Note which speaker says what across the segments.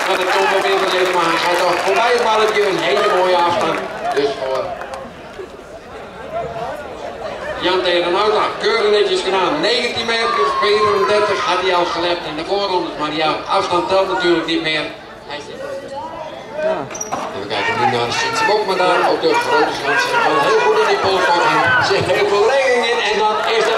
Speaker 1: Dat het komt weer verleden, maar hij gaat toch voorbij het balletje een hele mooie afstand. Dus voor Jan Terenhout, keurig netjes gedaan. 19 meter, 34 had hij al gelept in de voorrondes, maar die afstand telt natuurlijk niet meer. Hij zit. Ja. En we kijken nu naar de Sietse Bokma daar, ook de grote schans. Heel goed in die polstok en zit heel veel legging in en dan is het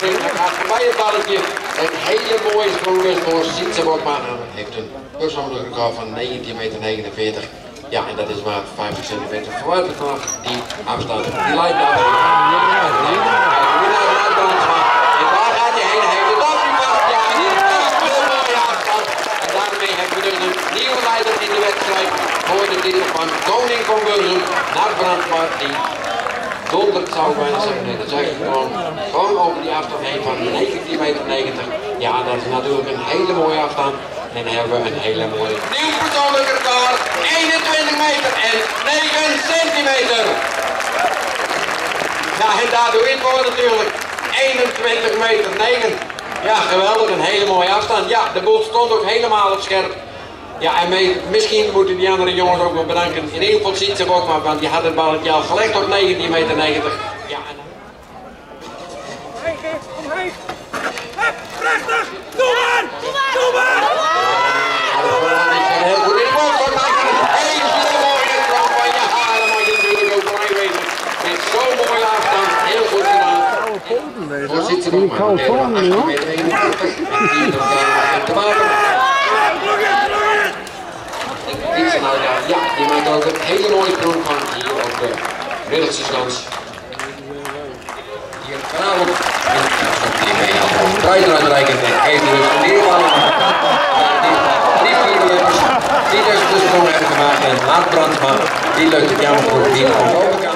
Speaker 1: hij gaat voorbij het balletje. Een hele mooie sprong voor Sietse Bokma. Heeft een persoonlijk record van 19,49 meter. Ja, en dat is maar 50 centimeter vooruit vanaf die afstand. Die lijkt af. En waar gaat hij heen? Hij heeft het afgepakt. Ja, die is een mooie afstand. En daarmee hebben we dus een nieuwe leider in de wedstrijd voor de titel van Koning van Beulsum naar Brandvaart. Die donderd zou ik bijna zeggen. Nee, dat zeg ik gewoon over die afstand heen van 19,90 meter. Ja, dat is natuurlijk een hele mooie afstand. En dan hebben we een hele mooie nieuw persoonlijk record. 21 meter en 9 centimeter. Ja, en daardoor in voor natuurlijk 21 meter 9. Ja, geweldig, een hele mooie afstand. Ja, de boel stond ook helemaal op scherp. Ja, en misschien moeten die andere jongens ook wel bedanken. In ieder geval ziet ze ook maar, want die had het balletje al gelegd op 19,90 meter. Ja, en
Speaker 2: omheen. Hup, prachtig. Doe maar. Doe maar.
Speaker 1: Heel goed in de bocht, maar maakt een hele mooie trap van je haar. Dan mag je natuurlijk ook blij wezen. Met zo'n mooie afstand, heel goed gedaan. Voor zit ze nog maar meter 8,41 meter. En die nog te maken. Ja, die maakt ook een hele mooie sprong van hier op de middelste schans. Hier vanavond. Draait eruit reiken en geeft dus in ieder geval die dus de sprong hebben gemaakt en laat Brandvaart die leuke jammer voor de overkant.